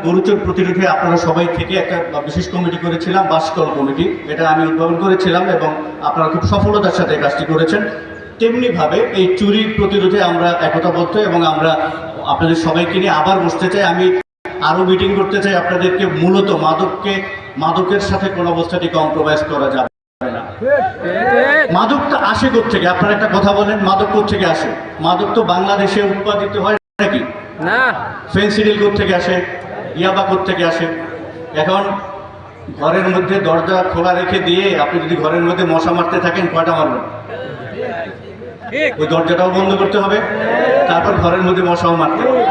গরুচোর প্রতিরোধে আপনারা সবাই থেকে একটা বিশেষ কমিটি করেছিলাম, বাসকল কমিটি। এটা আমি উদ্ভাবন করেছিলাম এবং আপনারা খুব সফলতার সাথে কাজটি করেছেন। তেমনিভাবে এই চুরি প্রতিরোধে আমরা একতাবদ্ধ এবং আমরা আপনাদের সবাইকে নিয়ে আবার বসতে চাই। আমি আরও মিটিং করতে চাই আপনাদেরকে। মূলত মাদকের সাথে কোনো অবস্থাতেই কম্প্রোমাইজ করা যাবে না। মাদকটা আসে কোত্থেকে? আপনারা একটা কথা বলেন, মাদক কোত্থেকে আসে? মাদক তো বাংলাদেশে উৎপাদিত হয় নাকি? না। ফেন্সিডিল কোত্থেকে আসে? ইয়াবা কোত্থেকে আসে? এখন ঘরের মধ্যে দরজা খোলা রেখে দিয়ে আপনি যদি ঘরের মধ্যে মশা মারতে থাকেন, কয়টা মারবেন? ওই দরজাটাও বন্ধ করতে হবে, তারপর ঘরের মধ্যে মশাও মারতে হবে।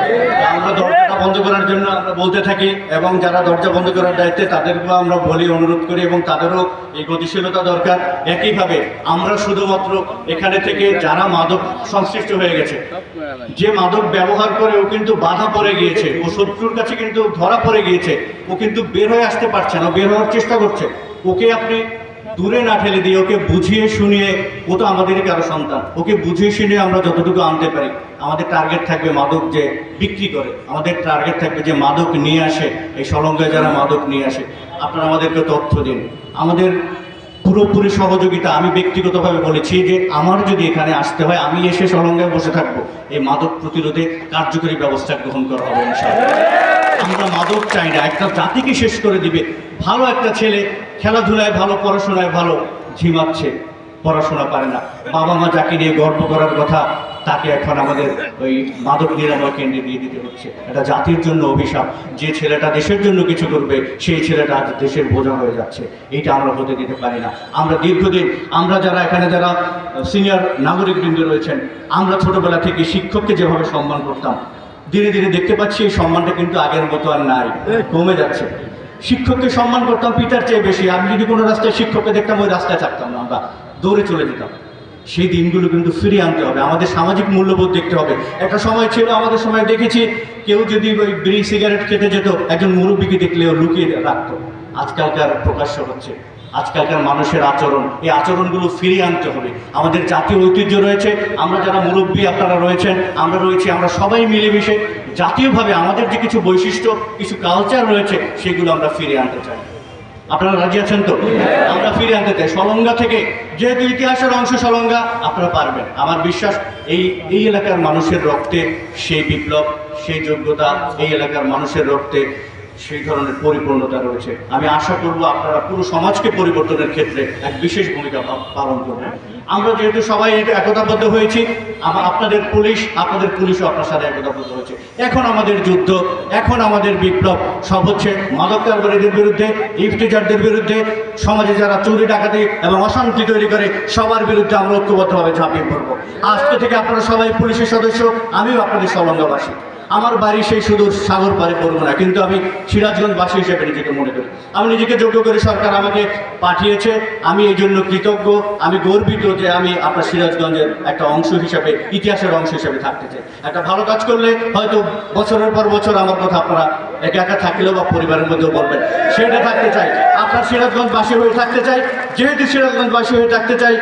আমরা দরজাটা বন্ধ করার জন্য আমরা বলতে থাকি এবং যারা দরজা বন্ধ করার দায়িত্বে তাদেরকেও আমরা বলি, অনুরোধ করি এবং তাদেরও এই গতিশীলতা দরকার। একইভাবে আমরা শুধুমাত্র এখানে থেকে যারা মাদক সংশ্লিষ্ট হয়ে গেছে, যে মাদক ব্যবহার করে ও কিন্তু বাধা পড়ে গিয়েছে, ও শত্রুর কাছে কিন্তু ধরা পড়ে গিয়েছে, ও কিন্তু বের হয়ে আসতে পারছে না, বের হওয়ার চেষ্টা করছে, ওকে আপনি দূরে না ঠেলে দিয়ে ওকে বুঝিয়ে শুনিয়ে, ও তো আমাদেরই কারো সন্তান, ওকে বুঝিয়ে শুনিয়ে আমরা যতটুকু আনতে পারি। আমাদের টার্গেট থাকবে মাদক যে বিক্রি করে, আমাদের টার্গেট থাকবে যে মাদক নিয়ে আসে, এই সলঙ্গায় যারা মাদক নিয়ে আসে। আপনারা আমাদেরকে তথ্য দিন, আমাদের পুরোপুরি সহযোগিতা। আমি ব্যক্তিগতভাবে বলেছি যে আমার যদি এখানে আসতে হয়, আমি এসে সলঙ্গায় বসে থাকবো। এই মাদক প্রতিরোধে কার্যকরী ব্যবস্থা গ্রহণ করা হবে ইনশাআল্লাহ। আমরা মাদক চাই না, একটা জাতিকে শেষ করে দিবে। ভালো একটা ছেলে খেলাধুলায় ভালো, পড়াশোনায় ভালো, ঝিমাচ্ছে, পড়াশোনা পারে না, বাবা মা যাকে নিয়ে গর্ব করার কথা তাকে এখন আমাদের ওই মাদক নিরাময় কেন্দ্রে দিয়ে দিতে হচ্ছে। এটা জাতির জন্য অভিশাপ। যে ছেলেটা দেশের জন্য কিছু করবে, সেই ছেলেটা আজ দেশের বোঝা হয়ে যাচ্ছে। এইটা আমরা হতে দিতে পারি না। আমরা দীর্ঘদিন, আমরা যারা এখানে যারা সিনিয়র নাগরিকবৃন্দ রয়েছেন, আমরা ছোটবেলা থেকে শিক্ষককে যেভাবে সম্মান করতাম, ধীরে ধীরে দেখতে পাচ্ছি এই সম্মানটা কিন্তু আগের মতো আর নাই, কমে যাচ্ছে। শিক্ষককে সম্মান করতাম পিতার চেয়ে বেশি। আমি যদি কোনো রাস্তায় শিক্ষককে দেখতাম, ওই রাস্তায় থাকতাম না, আমরা দৌড়ে চলে যেতাম। সেই দিনগুলো কিন্তু ফিরিয়ে আনতে হবে। আমাদের সামাজিক মূল্যবোধ দেখতে হবে। একটা সময় ছিল, আমাদের সময় দেখেছি, কেউ যদি ওই বিড়ি সিগারেট খেতে যেত, একজন মুরব্বীকে দেখলেও লুকিয়ে রাখতো। আজকালকার প্রকাশ্য হচ্ছে। আজকালকার মানুষের আচরণ, এই আচরণগুলো ফিরিয়ে আনতে হবে। আমাদের জাতীয় ঐতিহ্য রয়েছে, আমরা যারা মুরব্বী আপনারা রয়েছেন, আমরা রয়েছি, আমরা সবাই মিলেমিশে জাতীয়ভাবে আমাদের যে কিছু বৈশিষ্ট্য, কিছু কালচার রয়েছে, সেগুলো আমরা ফিরিয়ে আনতে চাই। আপনারা রাজি আছেন তো? আমরা ফিরে আনতে চাই সলঙ্গা থেকে। যেহেতু ইতিহাসের অংশ সলঙ্গা, আপনারা পারবেন। আমার বিশ্বাস এই এলাকার মানুষের রক্তে সেই বিপ্লব, সেই যোগ্যতা, এই এলাকার মানুষের রক্তে সেই ধরনের পরিপূর্ণতা রয়েছে। আমি আশা করব আপনারা পুরো সমাজকে পরিবর্তনের ক্ষেত্রে এক বিশেষ ভূমিকা পালন করবেন। আমরা যেহেতু সবাই একতাবদ্ধ হয়েছি, আপনাদের পুলিশও আপনার সাথে একতাবদ্ধ হয়েছে। এখন আমাদের যুদ্ধ, এখন আমাদের বিপ্লব সব হচ্ছে মাদক কারবারিদের বিরুদ্ধে, ইফতিজারদের বিরুদ্ধে, সমাজে যারা চুরি ডাকাতি এবং অশান্তি তৈরি করে, সবার বিরুদ্ধে আমরা ঐক্যবদ্ধভাবে ঝাঁপিয়ে পড়বো। আজকে থেকে আপনারা সবাই পুলিশের সদস্য, আমিও আপনাদের সলঙ্গাবাসী। আমার বাড়ি সেই সুদূর সাগর পারে পড়বো না, কিন্তু আমি সিরাজগঞ্জবাসী হিসেবে নিজেকে মনে করি। আমি নিজেকে যোগ্য করে সরকার আমাকে পাঠিয়েছে, আমি এই জন্য কৃতজ্ঞ। আমি গর্বিত যে আমি আপনার সিরাজগঞ্জের একটা অংশ হিসাবে, ইতিহাসের অংশ হিসাবে থাকতে চাই। একটা ভালো কাজ করলে হয়তো বছরের পর বছর আমার কথা আপনারা একা একা থাকলেও বা পরিবারের মধ্যেও বলবেন, সেটা থাকতে চাই। আপনার সিরাজগঞ্জবাসী হয়ে থাকতে চাই। যেহেতু সিরাজগঞ্জবাসী হয়ে থাকতে চাই,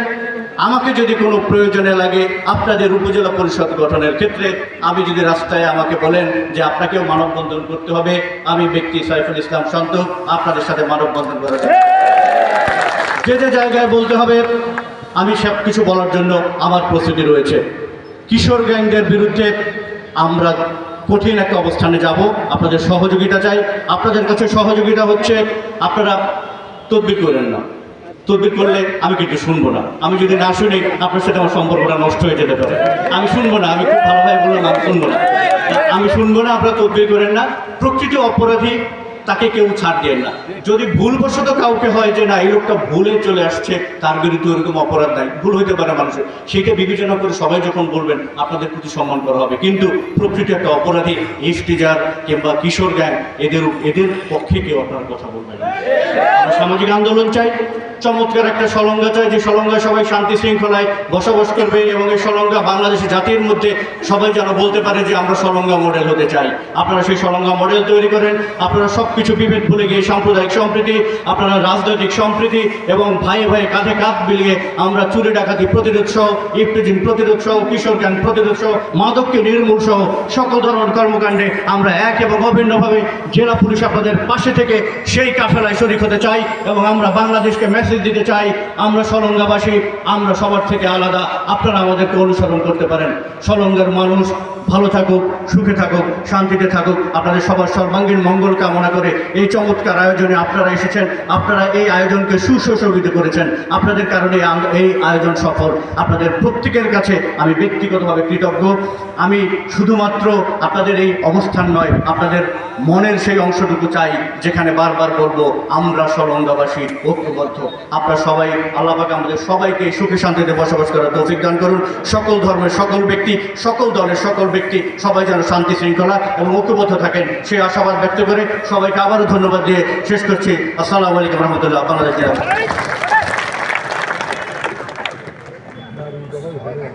আমাকে যদি কোনো প্রয়োজনে লাগে আপনাদের উপজেলা পরিষদ গঠনের ক্ষেত্রে, আমি যদি রাস্তায় আমাকে বলেন যে আপনাকেও মানববন্ধন করতে হবে, আমি ব্যক্তি সাইফুল ইসলাম শান্ত আপনাদের সাথে মানববন্ধন করা যায়। যে যে জায়গায় বলতে হবে, আমি সব কিছু বলার জন্য আমার প্রস্তুতি রয়েছে। কিশোর গ্যাংদের বিরুদ্ধে আমরা কঠিন একটা অবস্থানে যাব। আপনাদের সহযোগিতা চাই। আপনাদের কাছে সহযোগিতা হচ্ছে আপনারা তদবির করেন না। তদবির করলে আমি কিন্তু শুনবো না। আমি যদি না শুনি, আপনার সাথে আমার সম্পর্কটা নষ্ট হয়ে যেতে পারে। আমি শুনবো না। আমি খুব ভালোভাবে বললাম, আমি শুনবো না। আমি শুনবো না। আপনারা তদবির করেন না। প্রকৃত অপরাধী তাকে কেউ ছাড় দেন না। যদি ভুলবশত কাউকে হয় যে না, এই লোকটা ভুলে চলে আসছে, তার বিরুদ্ধে ওরকম অপরাধ নাই, ভুল হইতে পারে মানুষের, সেইটা বিবেচনা করে সবাই যখন বলবেন, আপনাদের প্রতি সম্মান করা হবে। কিন্তু প্রকৃত একটা অপরাধী, ইফতিজার কিংবা কিশোর গ্যাং, এদের পক্ষে কেউ আপনার কথা বলবেন না। আমরা সামাজিক আন্দোলন চাই। চমৎকার একটা সলঙ্গা চাই, যে সলঙ্গা সবাই শান্তি শৃঙ্খলায় বসবাস করবে এবং এই সলঙ্গা বাংলাদেশি জাতির মধ্যে সবাই যেন বলতে পারে যে আমরা সলঙ্গা মডেল হতে চাই। আপনারা সেই সলঙ্গা মডেল তৈরি করেন। আপনারা সব কিছু বিভেদ ভুলে গিয়ে সাম্প্রদায়িক সম্প্রীতি, আপনারা রাজনৈতিক সম্প্রীতি এবং ভাইয়ে ভাইয়ে কাঁধে কাঁধ মিলিয়ে আমরা চুরি ডাকাতি প্রতিরোধ সহ, ইফটিজিং প্রতিরোধ সহ, কিশোর জ্ঞান প্রতিরোধ সহ, মাদককে নির্মূল সহ সকল ধরনের কর্মকাণ্ডে আমরা এক এবং অভিন্নভাবে জেলা পুলিশ আপনাদের পাশে থেকে সেই কাফেলায় শরীক হতে চাই এবং আমরা বাংলাদেশকে মেসেজ দিতে চাই আমরা সলঙ্গাবাসী, আমরা সবার থেকে আলাদা, আপনারা আমাদেরকে অনুসরণ করতে পারেন। সলঙ্গের মানুষ ভালো থাকুক, সুখে থাকুক, শান্তিতে থাকুক। আপনাদের সবার সর্বাঙ্গীন মঙ্গল কামনা করে এই চমৎকার আয়োজনে আপনারা এসেছেন, আপনারা এই আয়োজনকে সুশোভিত করেছেন। আপনাদের কারণে এই আয়োজন সফল। আপনাদের প্রত্যেকের কাছে আমি ব্যক্তিগতভাবে কৃতজ্ঞ। আমি শুধুমাত্র আপনাদের এই অবস্থান নয়, আপনাদের মনের সেই অংশটুকু চাই যেখানে বারবার বলবো আমরা সলঙ্গাবাসী ঐক্যবদ্ধ। আপনারা সবাই, আল্লাহ পাক আমাদের সবাইকে সুখে শান্তিতে বসবাস করার তৌফিক দান করুন। সকল ধর্মের সকল ব্যক্তি, সকল দলের সকল ব্যক্তি সবাই যেন শান্তি শৃঙ্খলা এবং ঐক্যবদ্ধ থাকেন সেই আশাবাদ ব্যক্ত করে সবাইকে আবারও ধন্যবাদ দিয়ে শেষ করছি। আসসালামু আলাইকুম রহমতুল্লাহ। বাংলাদেশ।